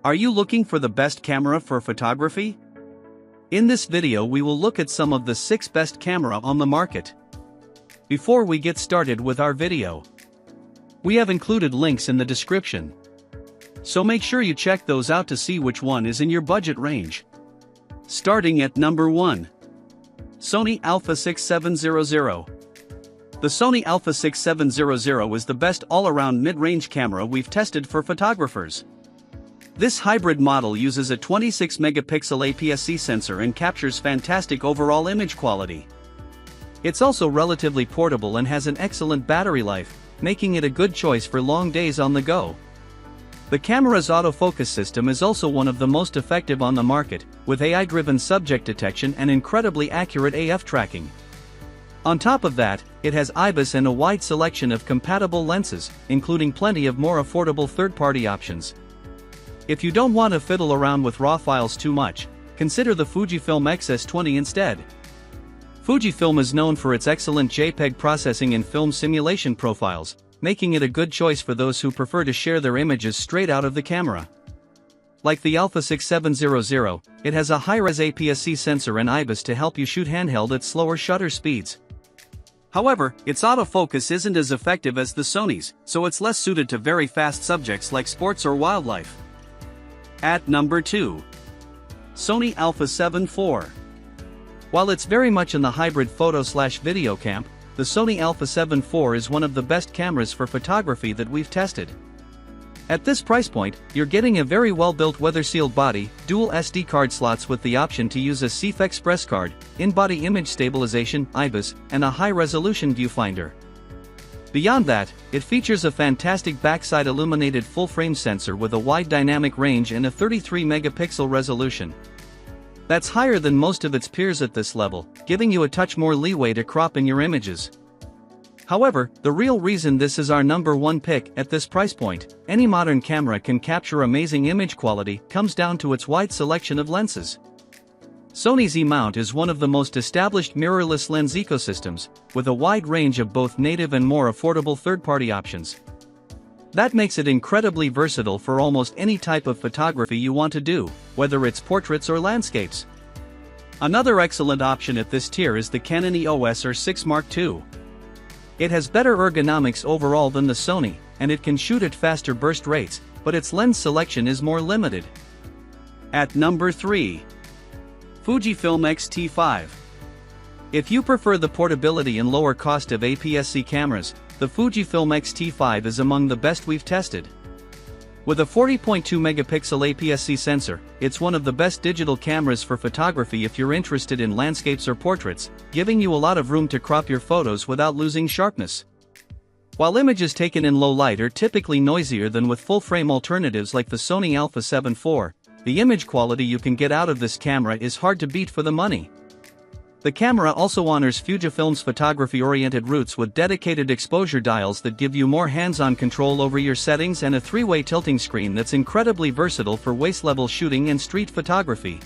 Are you looking for the best camera for photography? In this video we will look at some of the 6 best camera on the market. Before we get started with our video, we have included links in the description, so make sure you check those out to see which one is in your budget range. Starting at number 1. Sony Alpha 6700. The Sony Alpha 6700 is the best all-around mid-range camera we've tested for photographers. This hybrid model uses a 26-megapixel APS-C sensor and captures fantastic overall image quality. It's also relatively portable and has an excellent battery life, making it a good choice for long days on the go. The camera's autofocus system is also one of the most effective on the market, with AI-driven subject detection and incredibly accurate AF tracking. On top of that, it has IBIS and a wide selection of compatible lenses, including plenty of more affordable third-party options. If you don't want to fiddle around with RAW files too much, consider the Fujifilm X-S20 instead. Fujifilm is known for its excellent JPEG processing and film simulation profiles, making it a good choice for those who prefer to share their images straight out of the camera. Like the Alpha 6700, it has a high-res APS-C sensor and IBIS to help you shoot handheld at slower shutter speeds. However, its autofocus isn't as effective as the Sony's, so it's less suited to very fast subjects like sports or wildlife. At number 2. Sony Alpha 7 IV. While it's very much in the hybrid photo/video camp, the Sony Alpha 7 IV is one of the best cameras for photography that we've tested. At this price point, you're getting a very well-built weather-sealed body, dual SD card slots with the option to use a CF Express card, in-body image stabilization, IBIS, and a high-resolution viewfinder. Beyond that, it features a fantastic backside illuminated full-frame sensor with a wide dynamic range and a 33-megapixel resolution. That's higher than most of its peers at this level, giving you a touch more leeway to crop in your images. However, the real reason this is our number 1 pick at this price point, any modern camera can capture amazing image quality, comes down to its wide selection of lenses. Sony's E-mount is one of the most established mirrorless lens ecosystems, with a wide range of both native and more affordable third-party options. That makes it incredibly versatile for almost any type of photography you want to do, whether it's portraits or landscapes. Another excellent option at this tier is the Canon EOS R10 Mark II. It has better ergonomics overall than the Sony, and it can shoot at faster burst rates, but its lens selection is more limited. At number 3. Fujifilm X-T5. If you prefer the portability and lower cost of APS-C cameras, the Fujifilm X-T5 is among the best we've tested. With a 40.2-megapixel APS-C sensor, it's one of the best digital cameras for photography if you're interested in landscapes or portraits, giving you a lot of room to crop your photos without losing sharpness. While images taken in low light are typically noisier than with full-frame alternatives like the Sony Alpha 7 IV, the image quality you can get out of this camera is hard to beat for the money. The camera also honors Fujifilm's photography-oriented roots with dedicated exposure dials that give you more hands-on control over your settings and a 3-way tilting screen that's incredibly versatile for waist-level shooting and street photography.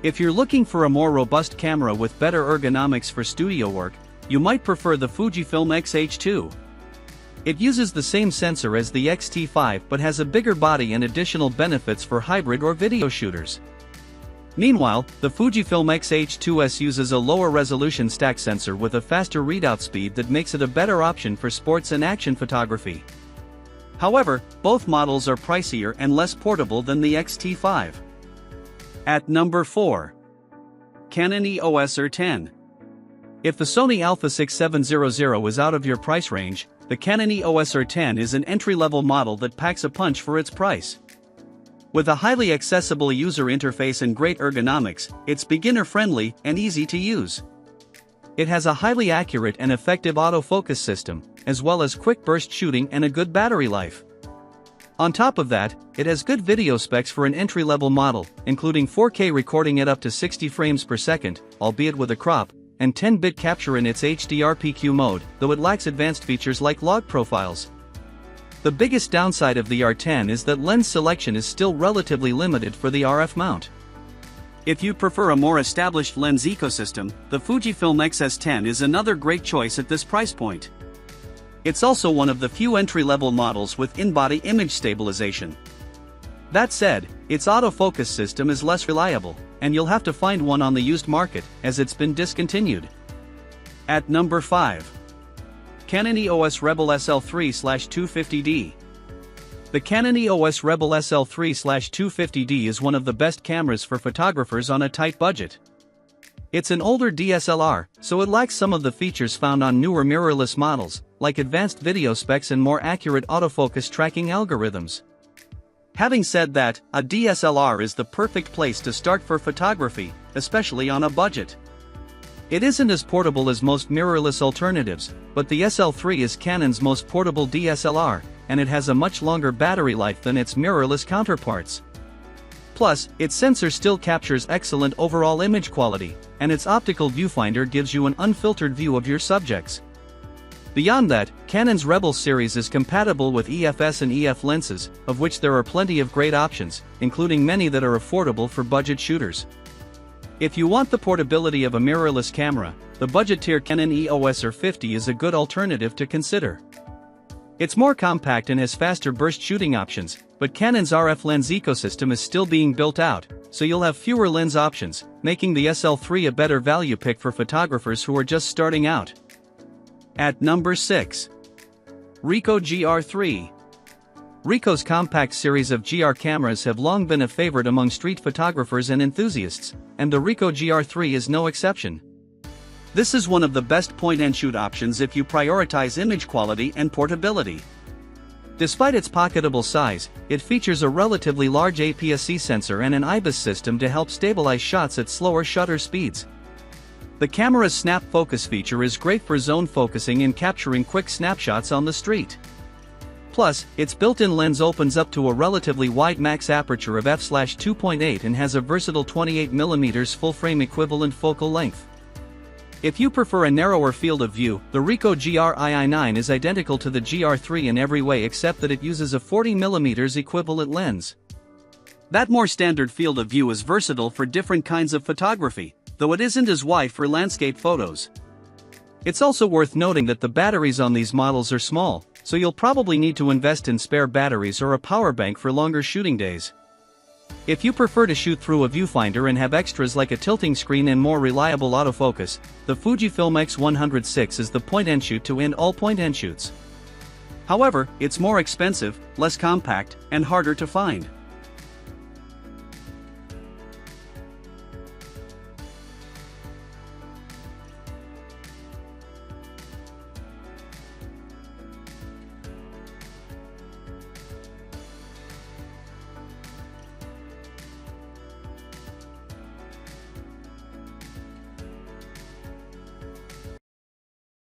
If you're looking for a more robust camera with better ergonomics for studio work, you might prefer the Fujifilm X-H2. It uses the same sensor as the X-T5 but has a bigger body and additional benefits for hybrid or video shooters. Meanwhile, the Fujifilm X-H2S uses a lower resolution stack sensor with a faster readout speed that makes it a better option for sports and action photography. However, both models are pricier and less portable than the X-T5. At number 4. Canon EOS R10. If the Sony Alpha 6700 is out of your price range, the Canon EOS R10 is an entry-level model that packs a punch for its price. With a highly accessible user interface and great ergonomics, it's beginner-friendly and easy to use. It has a highly accurate and effective autofocus system, as well as quick burst shooting and a good battery life. On top of that, it has good video specs for an entry-level model, including 4K recording at up to 60 frames per second, albeit with a crop, and 10-bit capture in its HDR-PQ mode, though it lacks advanced features like log profiles. The biggest downside of the R10 is that lens selection is still relatively limited for the RF mount. If you prefer a more established lens ecosystem, the Fujifilm X-S10 is another great choice at this price point. It's also one of the few entry-level models with in-body image stabilization. That said, its autofocus system is less reliable, and you'll have to find one on the used market, as it's been discontinued. At number 5. Canon EOS Rebel SL3/250D. The Canon EOS Rebel SL3/250D is one of the best cameras for photographers on a tight budget. It's an older DSLR, so it lacks some of the features found on newer mirrorless models, like advanced video specs and more accurate autofocus tracking algorithms. Having said that, a DSLR is the perfect place to start for photography, especially on a budget. It isn't as portable as most mirrorless alternatives, but the SL3 is Canon's most portable DSLR, and it has a much longer battery life than its mirrorless counterparts. Plus, its sensor still captures excellent overall image quality, and its optical viewfinder gives you an unfiltered view of your subjects. Beyond that, Canon's Rebel series is compatible with EFS and EF lenses, of which there are plenty of great options, including many that are affordable for budget shooters. If you want the portability of a mirrorless camera, the budget-tier Canon EOS R50 is a good alternative to consider. It's more compact and has faster burst shooting options, but Canon's RF lens ecosystem is still being built out, so you'll have fewer lens options, making the SL3 a better value pick for photographers who are just starting out. At number 6. RICOH GR3. RICOH's compact series of GR cameras have long been a favorite among street photographers and enthusiasts, and the RICOH GR3 is no exception. This is one of the best point-and-shoot options if you prioritize image quality and portability. Despite its pocketable size, it features a relatively large APS-C sensor and an IBIS system to help stabilize shots at slower shutter speeds. The camera's snap focus feature is great for zone focusing and capturing quick snapshots on the street. Plus, its built-in lens opens up to a relatively wide max aperture of f/2.8 and has a versatile 28mm full-frame equivalent focal length. If you prefer a narrower field of view, the RICOH GR-II9 is identical to the GR3 in every way except that it uses a 40mm equivalent lens. That more standard field of view is versatile for different kinds of photography, though it isn't as wide for landscape photos. It's also worth noting that the batteries on these models are small, so you'll probably need to invest in spare batteries or a power bank for longer shooting days. If you prefer to shoot through a viewfinder and have extras like a tilting screen and more reliable autofocus, the Fujifilm X-106 is the point-and-shoot to end all point-and-shoots. However, it's more expensive, less compact, and harder to find.